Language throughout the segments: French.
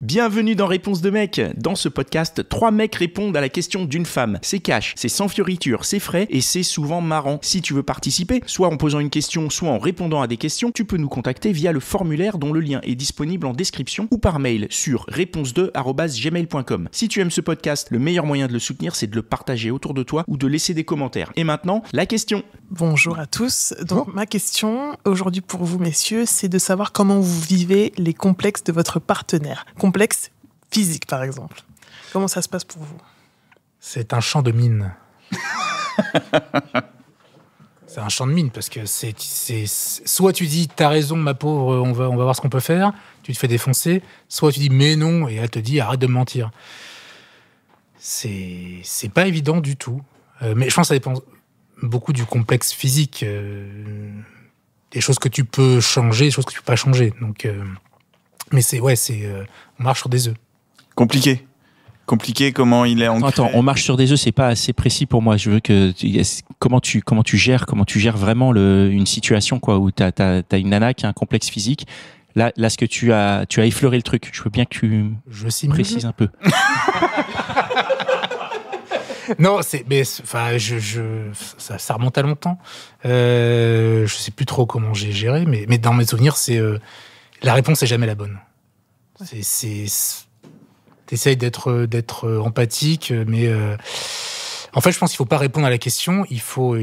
Bienvenue dans Réponse de mec. Dans ce podcast, 3 mecs répondent à la question d'une femme. C'est cash, c'est sans fioriture, c'est frais et c'est souvent marrant. Si tu veux participer, soit en posant une question, soit en répondant à des questions, tu peux nous contacter via le formulaire dont le lien est disponible en description ou par mail sur réponse2@gmail.com. Si tu aimes ce podcast, le meilleur moyen de le soutenir, c'est de le partager autour de toi ou de laisser des commentaires. Et maintenant, la question. Bonjour à tous. Donc ma question aujourd'hui pour vous messieurs, c'est de savoir comment vous vivez les complexes de votre partenaire. Complexes physiques par exemple. Comment ça se passe pour vous ? C'est un champ de mine. C'est un champ de mine parce que c'est soit tu dis t'as raison ma pauvre, on va voir ce qu'on peut faire, tu te fais défoncer, soit tu dis mais non et elle te dit arrête de me mentir. C'est pas évident du tout. Mais je pense que ça dépend beaucoup du complexe physique, des choses que tu peux changer, des choses que tu peux pas changer. Donc, mais on marche sur des œufs. Compliqué, comment il est ancré. Attends, on marche sur des œufs, c'est pas assez précis pour moi. Je veux que comment tu gères vraiment une situation quoi où t'as une nana qui a un complexe physique. Là, ce que tu as effleuré le truc. Je veux bien que tu précises un peu. Non, ça remonte à longtemps. Je sais plus trop comment j'ai géré, mais dans mes souvenirs, la réponse est jamais la bonne. T'essayes d'être empathique, mais en fait, je pense qu'il faut pas répondre à la question. Il faut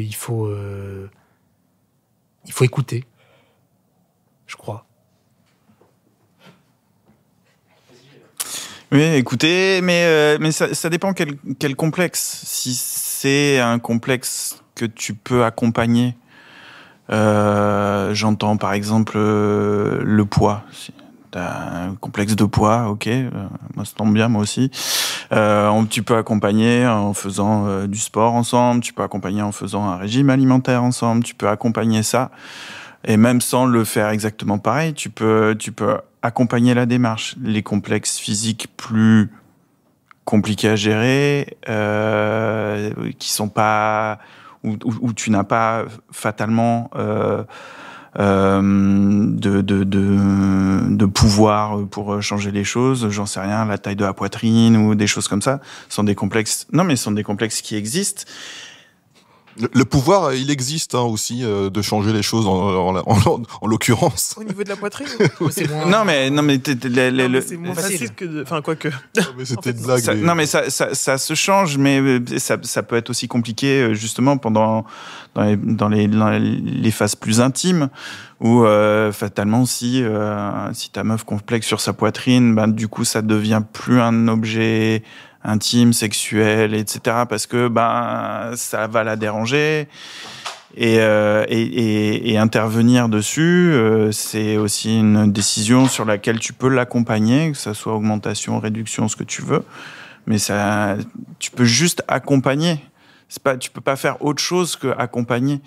écouter. Je crois. Oui, écoutez, mais ça dépend quel complexe. Si c'est un complexe que tu peux accompagner, j'entends par exemple le poids. Si t'as un complexe de poids, ok, moi ça tombe bien, moi aussi. Tu peux accompagner en faisant du sport ensemble, tu peux accompagner en faisant un régime alimentaire ensemble, tu peux accompagner ça. Et même sans le faire exactement pareil, tu peux accompagner la démarche. Les complexes physiques plus compliqués à gérer, qui sont pas où tu n'as pas fatalement de pouvoir pour changer les choses. J'en sais rien, la taille de la poitrine ou des choses comme ça sont des complexes. Non, mais ce sont des complexes qui existent. Le pouvoir, il existe aussi de changer les choses en l'occurrence. Au niveau de la poitrine C'est moins... Non mais c'est moins facile que enfin quoique. Mais c'était une blague. Non mais ça se change, mais ça peut être aussi compliqué justement dans les phases plus intimes où fatalement si ta meuf complexe sur sa poitrine, ben du coup ça devient plus un objet intime, sexuel, etc. parce que ça va la déranger et intervenir dessus, c'est aussi une décision sur laquelle tu peux l'accompagner, que ça soit augmentation, réduction, ce que tu veux, mais ça, tu peux juste accompagner. Tu peux pas faire autre chose que accompagner.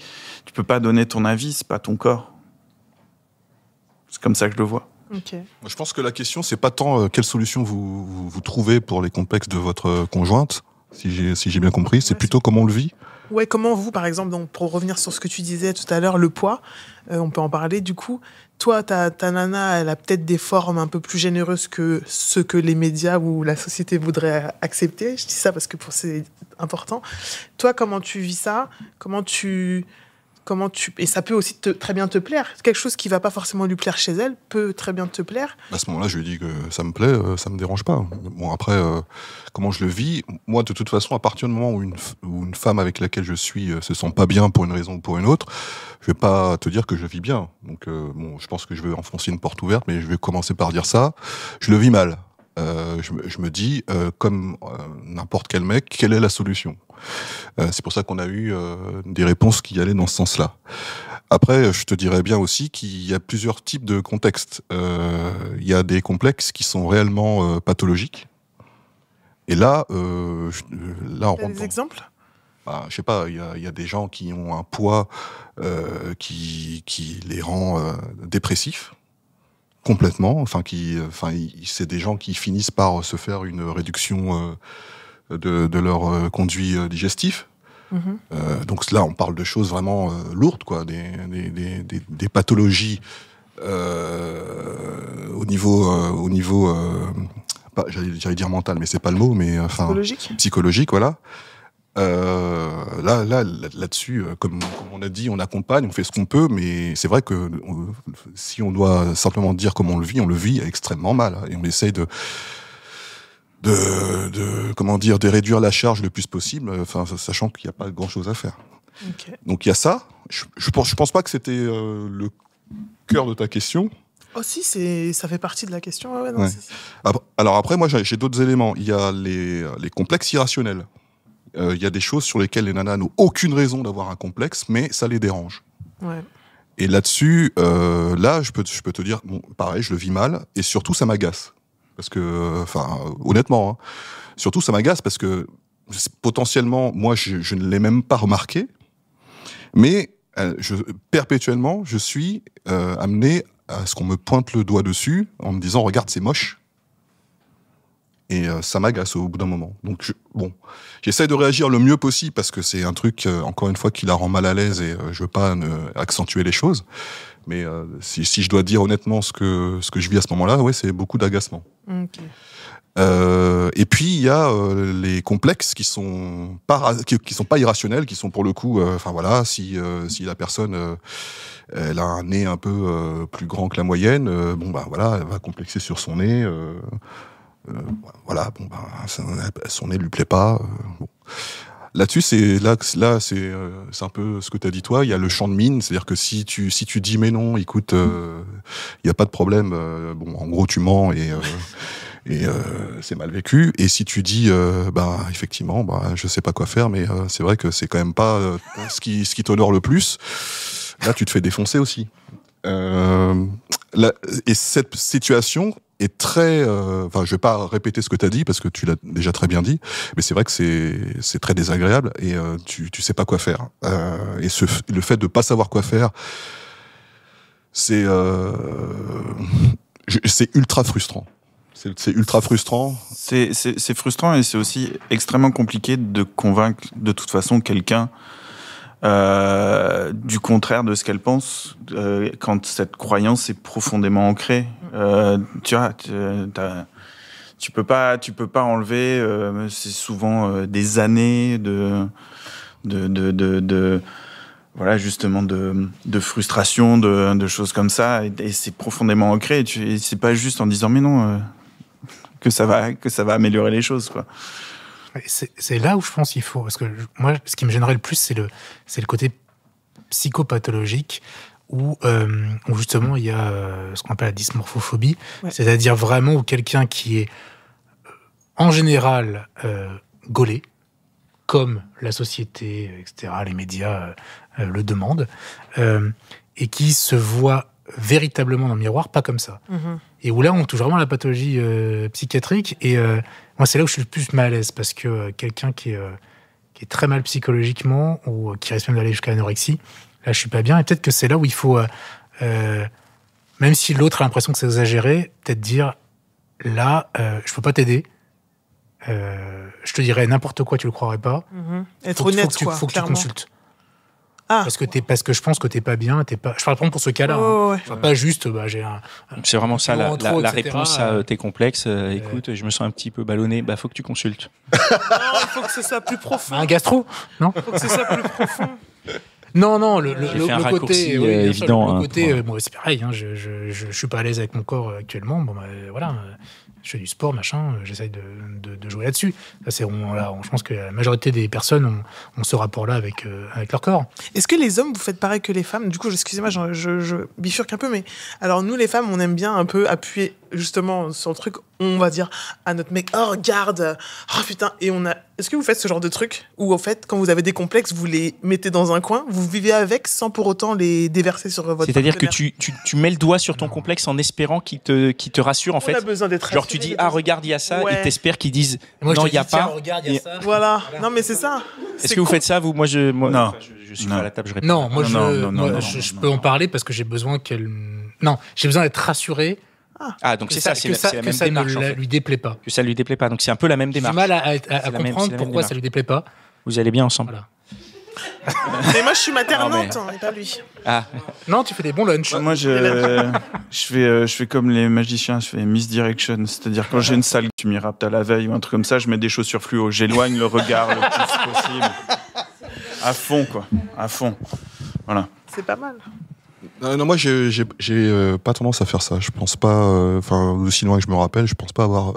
Tu peux pas donner ton avis, c'est pas ton corps. C'est comme ça que je le vois. Okay. Je pense que la question, c'est pas tant quelle solution vous trouvez pour les complexes de votre conjointe, si j'ai bien compris, c'est plutôt comment on le vit. Ouais, comment vous, par exemple, donc pour revenir sur ce que tu disais tout à l'heure, le poids, on peut en parler du coup. Toi, ta nana, elle a peut-être des formes un peu plus généreuses que ce que les médias ou la société voudraient accepter. Je dis ça parce que c'est important. Toi, comment tu vis ça ? Et ça peut aussi très bien te plaire. Quelque chose qui va pas forcément lui plaire chez elle peut très bien te plaire. À ce moment-là, je lui ai dit que ça me plaît, ça me dérange pas. Bon, après, comment je le vis ? Moi, de toute façon, à partir du moment où une femme avec laquelle je suis se sent pas bien pour une raison ou pour une autre, je vais pas te dire que je vis bien. Donc, je pense que je vais enfoncer une porte ouverte, mais je vais commencer par dire ça. Je le vis mal. Je me dis, comme n'importe quel mec, quelle est la solution ? C'est pour ça qu'on a eu des réponses qui allaient dans ce sens-là. Après, je te dirais bien aussi qu'il y a plusieurs types de contextes. Il y a des complexes qui sont réellement pathologiques. Et là, on rentre. Des exemples ? Je sais pas. Il y a des gens qui ont un poids qui les rend dépressifs. Complètement. C'est des gens qui finissent par se faire une réduction de leur conduit digestif. Donc là, on parle de choses vraiment lourdes, quoi, des pathologies au niveau pas, j'allais dire mental, mais c'est pas le mot, mais enfin psychologique, voilà. Là-dessus, comme on a dit, on accompagne, on fait ce qu'on peut, mais c'est vrai que si on doit simplement dire comment on le vit extrêmement mal, hein, et on essaye de réduire la charge le plus possible, enfin, sachant qu'il n'y a pas grand-chose à faire. Okay. Donc il y a ça. Je pense pas que c'était le cœur de ta question. Oh si, ça fait partie de la question. Ouais, non, ouais. Alors après, moi j'ai d'autres éléments. Il y a les complexes irrationnels. Il y a des choses sur lesquelles les nanas n'ont aucune raison d'avoir un complexe, mais ça les dérange. Ouais. Et là-dessus, là, je peux te dire, bon, pareil, je le vis mal, et surtout, ça m'agace. Parce que, enfin, honnêtement, hein, surtout, ça m'agace parce que, potentiellement, moi, je ne l'ai même pas remarqué, mais perpétuellement, je suis amené à ce qu'on me pointe le doigt dessus en me disant, regarde, c'est moche. Et ça m'agace au bout d'un moment. Donc, j'essaie de réagir le mieux possible parce que c'est un truc, encore une fois, qui la rend mal à l'aise et je veux pas accentuer les choses. Mais si je dois dire honnêtement ce que je vis à ce moment-là, ouais, c'est beaucoup d'agacement. Okay. Et puis il y a les complexes qui sont pas irrationnels, qui sont pour le coup, enfin voilà, si la personne elle a un nez un peu plus grand que la moyenne, bon bah voilà, elle va complexer sur son nez. Voilà, bon bah son nez lui plaît pas. Bon. Là-dessus, c'est un peu ce que tu as dit toi. Il y a le champ de mine, c'est-à-dire que si tu dis mais non, écoute, il y a pas de problème. Bon, en gros, tu mens et c'est mal vécu. Et si tu dis, effectivement, je sais pas quoi faire, mais c'est vrai que c'est quand même pas ce qui t'honore le plus. Là, tu te fais défoncer aussi. Et cette situation est très... Enfin, je vais pas répéter ce que tu as dit, parce que tu l'as déjà très bien dit, mais c'est vrai que c'est très désagréable, et tu sais pas quoi faire. Et le fait de pas savoir quoi faire, c'est ultra frustrant. C'est ultra frustrant. C'est frustrant, et c'est aussi extrêmement compliqué de convaincre de toute façon quelqu'un du contraire de ce qu'elle pense quand cette croyance est profondément ancrée. Tu vois, tu peux pas enlever. C'est souvent des années de voilà, justement de frustration, de choses comme ça, et c'est profondément ancré. Et c'est pas juste en disant mais non que ça va améliorer les choses, quoi. C'est là où je pense qu'il faut, parce que moi, ce qui me gênerait le plus, c'est le côté psychopathologique où justement il y a ce qu'on appelle la dysmorphophobie, ouais. C'est-à-dire vraiment où quelqu'un qui est en général gaulé, comme la société, etc., les médias le demandent, et qui se voit véritablement dans le miroir, pas comme ça. Mm-hmm. Et où là, on touche vraiment à la pathologie psychiatrique. Et moi, c'est là où je suis le plus mal à l'aise, parce que quelqu'un qui est très mal psychologiquement, ou qui risque même d'aller jusqu'à l'anorexie, là, je suis pas bien. Et peut-être que c'est là où il faut, même si l'autre a l'impression que c'est exagéré, peut-être dire, là, je peux pas t'aider. Je te dirais n'importe quoi, tu le croirais pas. Mm-hmm. Être honnête, quoi. Faut que tu consultes. Ah. Parce que je pense que t'es pas bien, je parle pour ce cas-là. Oh, ouais. Pas juste, j'ai un. C'est vraiment ça la réponse à tes complexes. Écoute, je me sens un petit peu ballonné. Faut que tu consultes. Non, il faut que ce soit plus profond. Un gastro, non? Il faut que ce soit plus profond. Non, le côté évident. Le côté, moi c'est pareil. Hein, je suis pas à l'aise avec mon corps actuellement. Bon, voilà. Je fais du sport, machin, j'essaye de jouer là-dessus. Ça, je pense que la majorité des personnes ont ce rapport-là avec leur corps. Est-ce que les hommes, vous faites pareil que les femmes? Du coup, excusez-moi, je bifurque un peu, mais alors nous, les femmes, on aime bien un peu appuyer justement sur le truc, on va dire à notre mec, oh regarde, oh putain, et est-ce que vous faites ce genre de truc où en fait, quand vous avez des complexes, vous les mettez dans un coin, vous vivez avec sans pour autant les déverser sur votre C'est-à-dire que tu mets le doigt sur ton complexe en espérant qu'il te rassure, en fait. On a besoin d'être genre tu dis regarde, il y a ça, ouais. Et t'espères qu'ils disent moi, non, il y a pas. Regarde, y a ça. Voilà. Non mais c'est ça. Est-ce que vous faites ça, vous? Moi non. Je suis pas à la table, je réponds. Non, moi je peux en parler parce que j'ai besoin j'ai besoin d'être rassuré. Donc c'est ça, c'est la même démarche. Que ça ne lui déplaît pas. Que ça lui déplaît pas. Donc c'est un peu la même démarche. J'ai mal à comprendre pourquoi ça lui déplaît pas. Vous allez bien ensemble. Voilà. Mais moi, je suis maternante, Ah, et pas lui. Ah, Non, tu fais des bons lunchs. Moi, je fais comme les magiciens, je fais misdirection. C'est-à-dire, quand j'ai une salle, tu m'y raptes à la veille ou un truc comme ça, je mets des chaussures fluo. J'éloigne le regard le plus possible. À fond, quoi. À fond. Voilà. C'est pas mal. Non, moi, j'ai pas tendance à faire ça. Je pense pas, aussi loin que je me rappelle, je pense pas avoir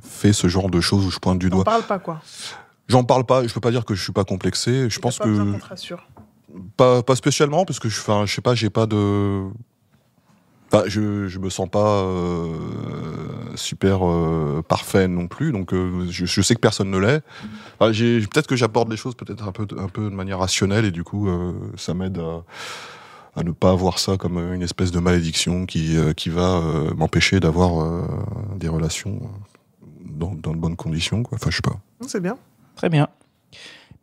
fait ce genre de choses où je pointe du On doigt. parle pas, quoi. J'en parle pas, je peux pas dire que je suis pas complexé. Je pense T'as pas besoin que. qu'on te rassure. Pas spécialement, parce que je sais pas, j'ai pas de. Enfin, je me sens pas super parfait non plus, donc je sais que personne ne l'est. Enfin, peut-être que j'aborde les choses peut-être un peu de manière rationnelle, et du coup, ça m'aide à ne pas voir ça comme une espèce de malédiction qui va m'empêcher d'avoir des relations dans de bonnes conditions, quoi. Enfin, je sais pas. C'est bien. très bien.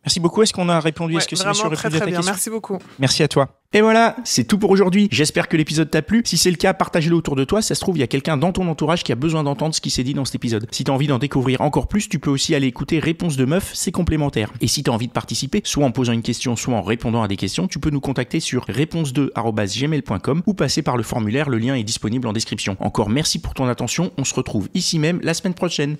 Merci beaucoup. Est-ce qu'on a répondu? Est-ce que c'est vraiment sûr très répondu à ta très bien. question? Merci beaucoup. Merci à toi. Et voilà, c'est tout pour aujourd'hui. J'espère que l'épisode t'a plu. Si c'est le cas, partage-le autour de toi. Ça se trouve, il y a quelqu'un dans ton entourage qui a besoin d'entendre ce qui s'est dit dans cet épisode. Si t'as envie d'en découvrir encore plus, tu peux aussi aller écouter Réponse de Meuf, c'est complémentaire. Et si t'as envie de participer, soit en posant une question, soit en répondant à des questions, tu peux nous contacter sur réponse2@gmail.com ou passer par le formulaire. Le lien est disponible en description. Encore merci pour ton attention. On se retrouve ici même la semaine prochaine.